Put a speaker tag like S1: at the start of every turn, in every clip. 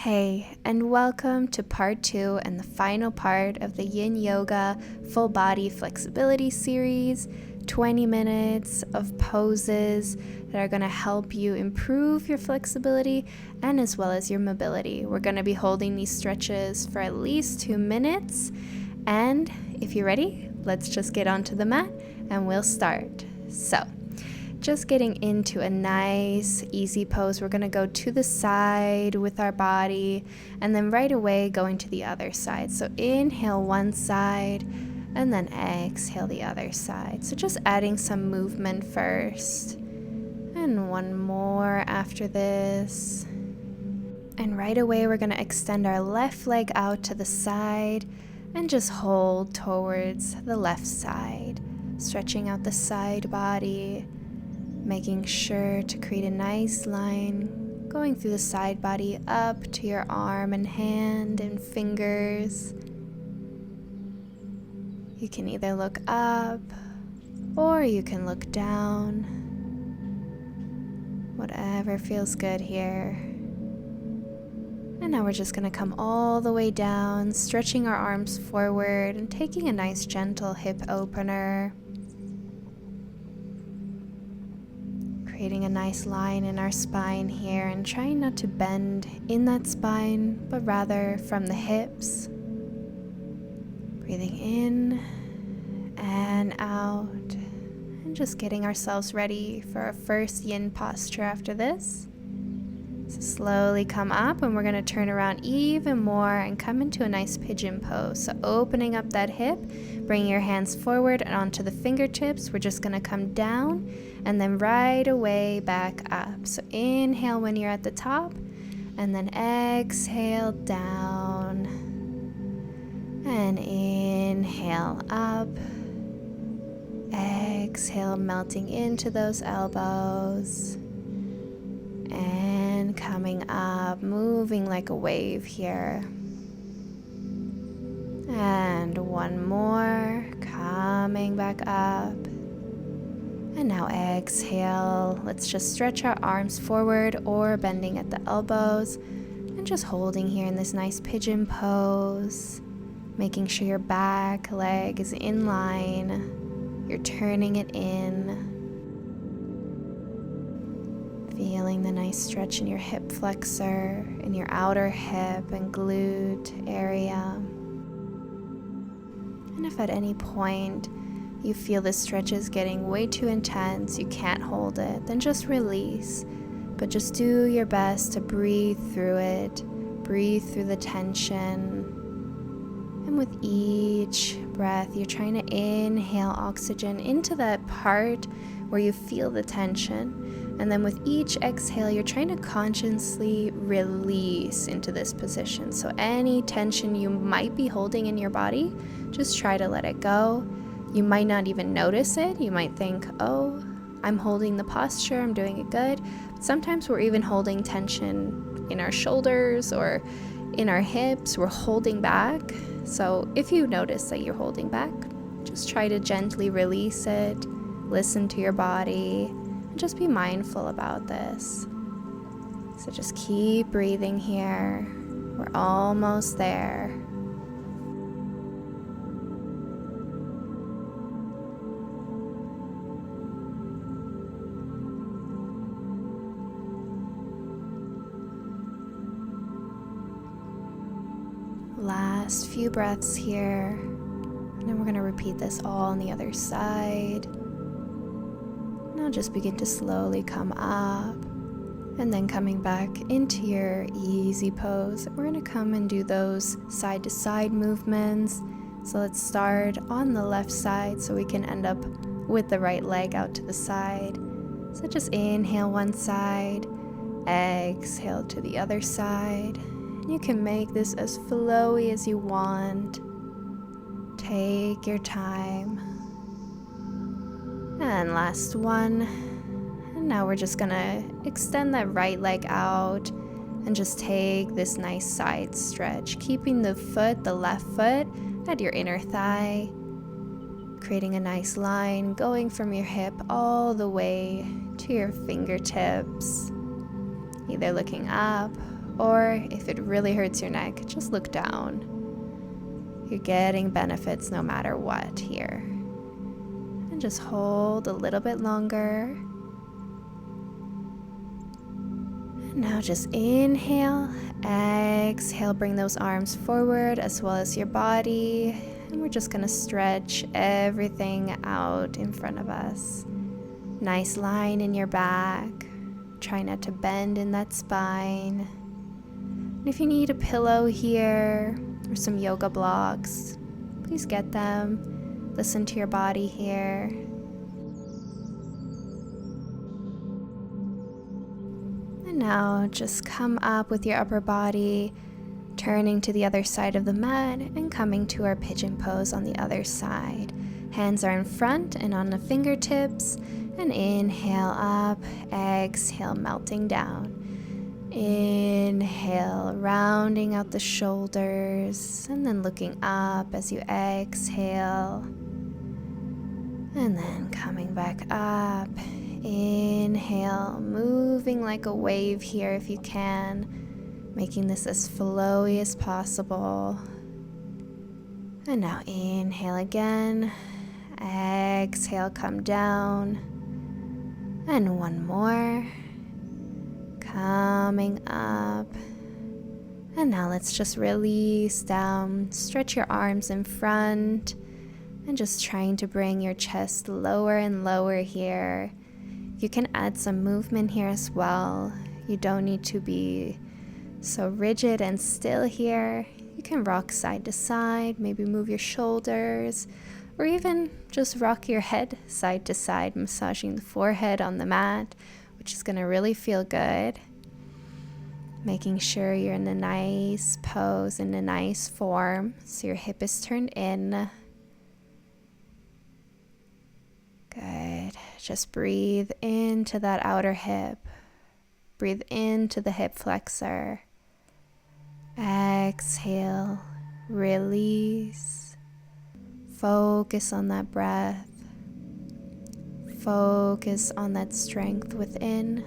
S1: Hey, and welcome to part 2 and the final part of the Yin Yoga Full Body Flexibility Series. 20 minutes of poses that are going to help you improve your flexibility and as well as your mobility. We're going to be holding these stretches for at least 2 minutes. And if you're ready, let's just get onto the mat and we'll start. So, just getting into a nice easy pose. We're going to go to the side with our body and then right away going to the other side. So inhale one side and then exhale the other side. So just adding some movement first and one more after this. And right away we're going to extend our left leg out to the side and just hold towards the left side, stretching out the side body. Making sure to create a nice line going through the side body up to your arm and hand and fingers. You can either look up or you can look down. Whatever feels good here. And now we're just going to come all the way down, stretching our arms forward and taking a nice gentle hip opener. Creating a nice line in our spine here and trying not to bend in that spine, but rather from the hips. Breathing in and out, and just getting ourselves ready for our first yin posture after this. So slowly come up and we're going to turn around even more and come into a nice pigeon pose. So opening up that hip, bringing your hands forward and onto the fingertips. We're just going to come down and then right away back up. So inhale when you're at the top and then exhale down and inhale up. Exhale, melting into those elbows. And coming up, moving like a wave here. And one more, coming back up. And now exhale. Let's just stretch our arms forward or bending at the elbows. And just holding here in this nice pigeon pose. Making sure your back leg is in line. You're turning it in. Feeling the nice stretch in your hip flexor, in your outer hip and glute area. And if at any point you feel this stretch is getting way too intense, you can't hold it, then just release. But just do your best to breathe through it, breathe through the tension. And with each breath, you're trying to inhale oxygen into that part where you feel the tension. And then with each exhale, you're trying to consciously release into this position. So any tension you might be holding in your body, just try to let it go. You might not even notice it. You might think, oh, I'm holding the posture, I'm doing it good. But sometimes we're even holding tension in our shoulders or in our hips. We're holding back. So if you notice that you're holding back, just try to gently release it. Listen to your body. Just be mindful about this. So just keep breathing here. We're almost there. Last few breaths here. And then we're going to repeat this all on the other side. Now just begin to slowly come up and then coming back into your easy pose. We're going to come and do those side to side movements. So let's start on the left side so we can end up with the right leg out to the side. So just inhale one side, exhale to the other side. You can make this as flowy as you want. Take your time. And last one. And now we're just gonna extend that right leg out and just take this nice side stretch, keeping the left foot at your inner thigh, creating a nice line going from your hip all the way to your fingertips, either looking up or if it really hurts your neck, just look down. You're getting benefits no matter what here. And just hold a little bit longer. And now just inhale, exhale, bring those arms forward as well as your body. And we're just going to stretch everything out in front of us. Nice line in your back. Try not to bend in that spine. And if you need a pillow here or some yoga blocks, please get them. Listen to your body here. And now just come up with your upper body, turning to the other side of the mat and coming to our pigeon pose on the other side. Hands are in front and on the fingertips. And inhale up, exhale, melting down. Inhale, rounding out the shoulders, and then looking up as you exhale. And then coming back up. Inhale, moving like a wave here if you can, making this as flowy as possible. And now inhale again. Exhale, come down. And one more. Coming up. And now let's just release down. Stretch your arms in front. And just trying to bring your chest lower and lower here. You can add some movement here as well. You don't need to be so rigid and still here. You can rock side to side, maybe move your shoulders, or even just rock your head side to side, massaging the forehead on the mat, which is going to really feel good. Making sure you're in a nice pose, in a nice form, so your hip is turned in. Good. Just breathe into that outer hip. Breathe into the hip flexor. Exhale, release. Focus on that breath. Focus on that strength within.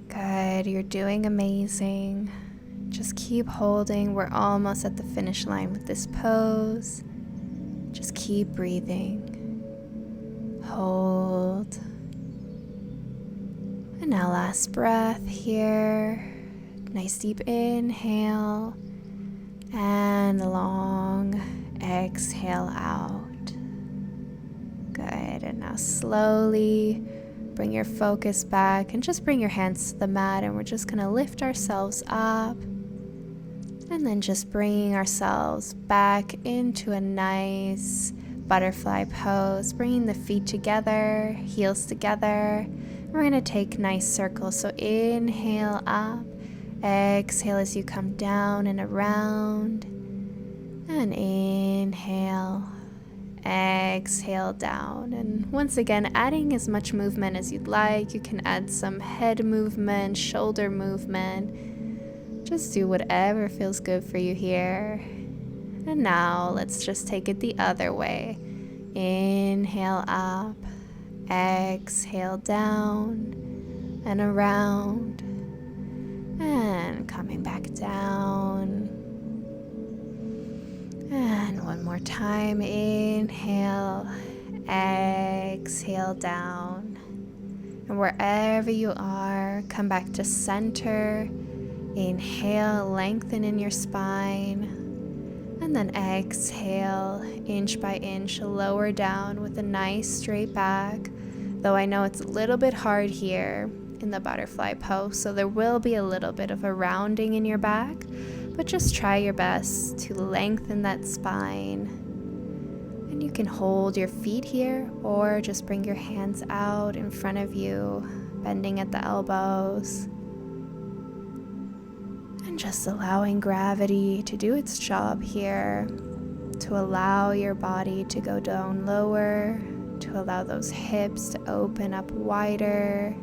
S1: Good, you're doing amazing. Just keep holding. We're almost at the finish line with this pose. Just keep breathing. Hold. And now last breath here. Nice deep inhale. And long exhale out. Good, and now slowly bring your focus back and just bring your hands to the mat, and we're just going to lift ourselves up and then just bringing ourselves back into a nice butterfly pose, bringing the feet together, heels together. We're going to take nice circles, so inhale up, exhale as you come down and around, and inhale, exhale down. And once again, adding as much movement as you'd like. You can add some head movement, shoulder movement. Just do whatever feels good for you here. And now let's just take it the other way. Inhale up, exhale down and around, and coming back down. And one more time, inhale, exhale down. And wherever you are, come back to center. Inhale, lengthen in your spine. And then exhale, inch by inch, lower down with a nice straight back. Though I know it's a little bit hard here in the butterfly pose, so there will be a little bit of a rounding in your back. But just try your best to lengthen that spine. And you can hold your feet here or just bring your hands out in front of you, bending at the elbows. And just allowing gravity to do its job here, to allow your body to go down lower, to allow those hips to open up wider.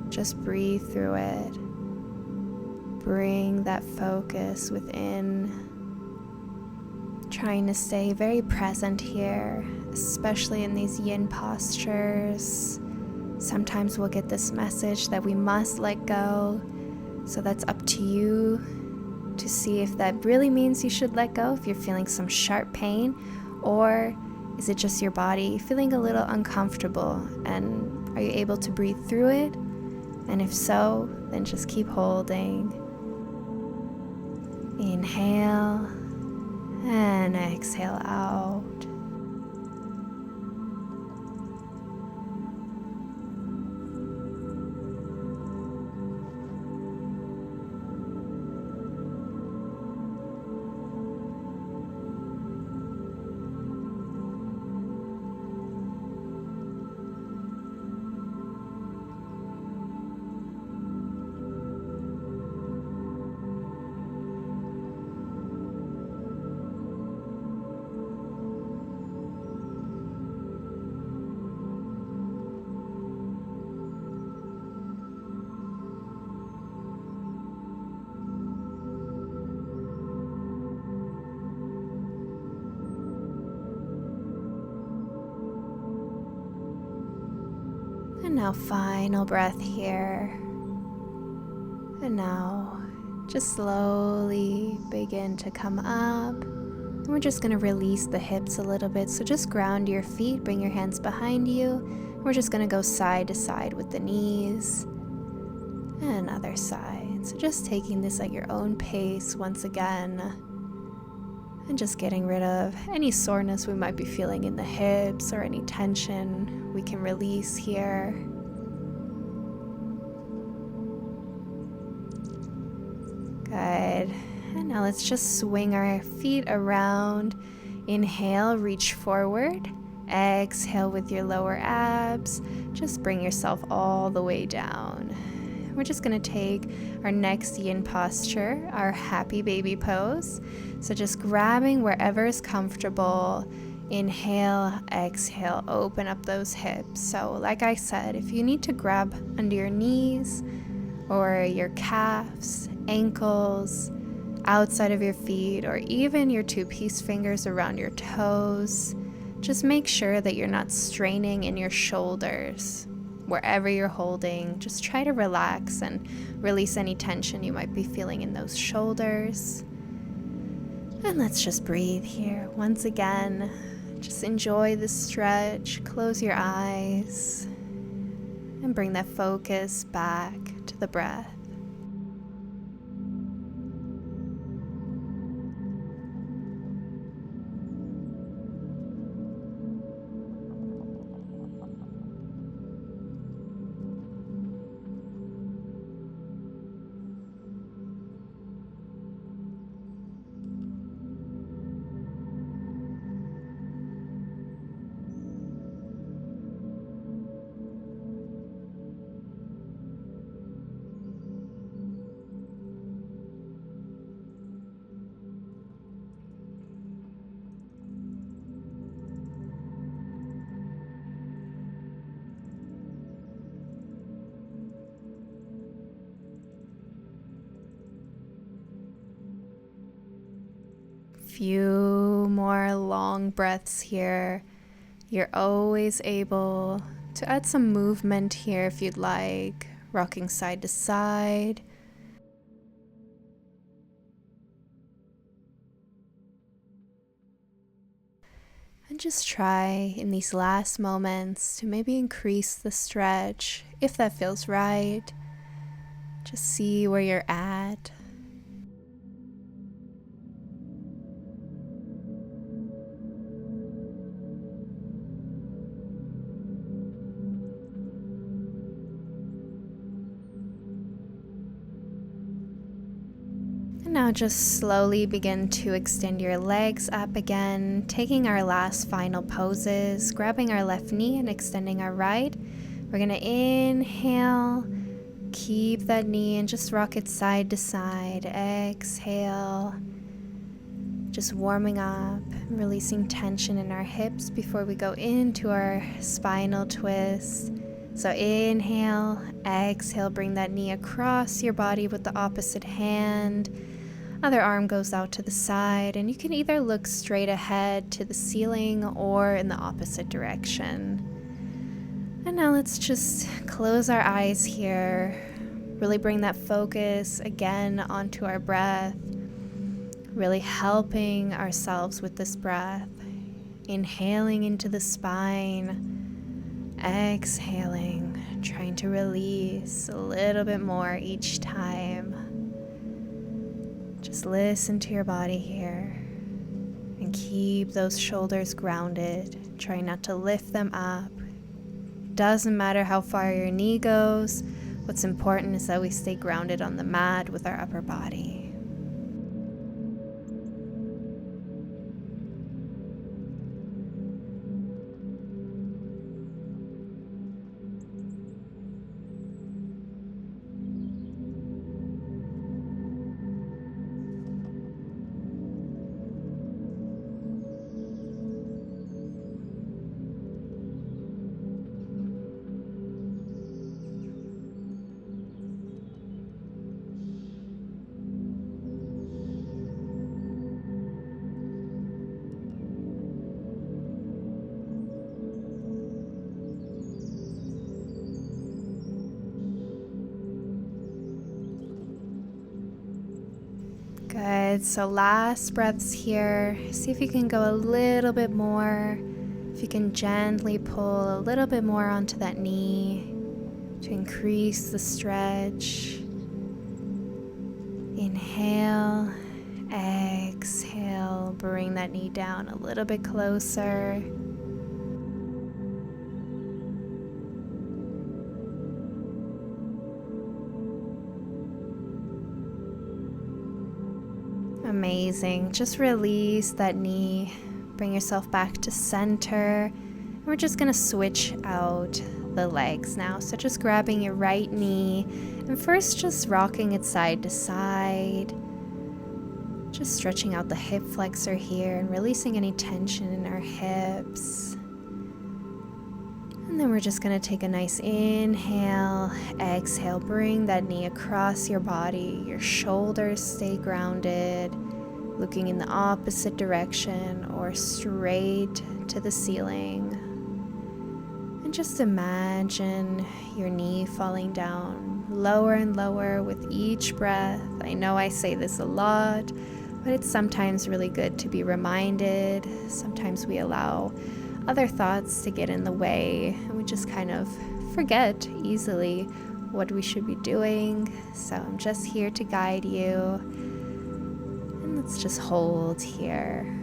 S1: Just breathe through it. Bring that focus within. Trying to stay very present here, especially in these yin postures. Sometimes we'll get this message that we must let go. So that's up to you to see if that really means you should let go, if you're feeling some sharp pain, or is it just your body feeling a little uncomfortable, and are you able to breathe through it? And if so, then just keep holding. Inhale and exhale out. And now final breath here. And now just slowly begin to come up. And we're just going to release the hips a little bit. So just ground your feet, bring your hands behind you. We're just going to go side to side with the knees. And other side. So just taking this at your own pace once again. And just getting rid of any soreness we might be feeling in the hips or any tension we can release here. Good. And now let's just swing our feet around. Inhale, reach forward. Exhale with your lower abs. Just bring yourself all the way down. We're just going to take our next yin posture, our happy baby pose. So just grabbing wherever is comfortable. Inhale, exhale, open up those hips. So like I said, if you need to grab under your knees or your calves, ankles, outside of your feet, or even your 2-piece fingers around your toes, just make sure that you're not straining in your shoulders. Wherever you're holding, just try to relax and release any tension you might be feeling in those shoulders. And let's just breathe here once again. Just enjoy the stretch, close your eyes, and bring that focus back to the breath. Few more long breaths here. You're always able to add some movement here if you'd like, rocking side to side. And just try in these last moments to maybe increase the stretch if that feels right. Just see where you're at. And And now just slowly begin to extend your legs up again, taking our last final poses, grabbing our left knee and extending our right. We're going to inhale, keep that knee and just rock it side to side. Exhale, just warming up, releasing tension in our hips before we go into our spinal twist. So inhale, exhale, bring that knee across your body with the opposite hand. Other arm goes out to the side, and you can either look straight ahead to the ceiling or in the opposite direction. And now let's just close our eyes here. Really bring that focus again onto our breath. Really helping ourselves with this breath. Inhaling into the spine. Exhaling. Trying to release a little bit more each time. Just listen to your body here. And keep those shoulders grounded. Try not to lift them up. Doesn't matter how far your knee goes. What's important is that we stay grounded on the mat with our upper body. Good, so last breaths here. See if you can go a little bit more. If you can gently pull a little bit more onto that knee to increase the stretch. Inhale, exhale, bring that knee down a little bit closer. Amazing. Just release that knee. Bring yourself back to center. We're just going to switch out the legs now. So just grabbing your right knee and first just rocking it side to side. Just stretching out the hip flexor here and releasing any tension in our hips. And then we're just going to take a nice inhale, exhale, bring that knee across your body. Your shoulders stay grounded, looking in the opposite direction or straight to the ceiling. And just imagine your knee falling down lower and lower with each breath. I know I say this a lot, but it's sometimes really good to be reminded. Sometimes we allow other thoughts to get in the way, and we just kind of forget easily what we should be doing. So I'm just here to guide you, and let's just hold here.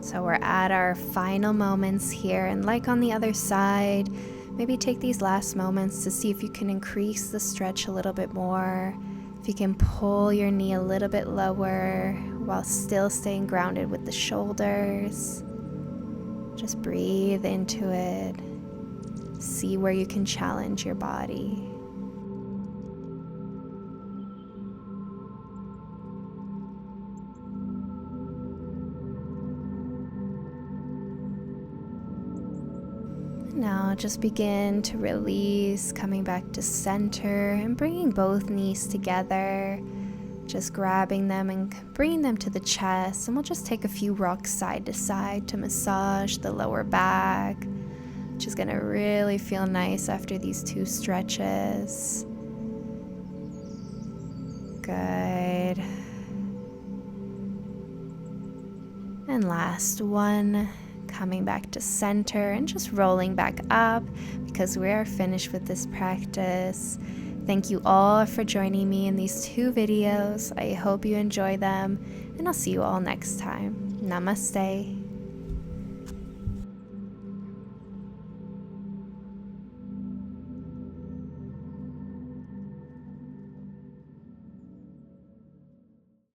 S1: So we're at our final moments here, and like on the other side, maybe take these last moments to see if you can increase the stretch a little bit more. If you can pull your knee a little bit lower while still staying grounded with the shoulders. Just breathe into it. See where you can challenge your body. Now just begin to release, coming back to center and bringing both knees together. Just grabbing them and bringing them to the chest, and we'll just take a few rocks side to side to massage the lower back, which is gonna really feel nice after these 2 stretches. Good. And last one, coming back to center and just rolling back up because we are finished with this practice. Thank you all for joining me in these 2 videos. I hope you enjoy them, and I'll see you all next time. Namaste.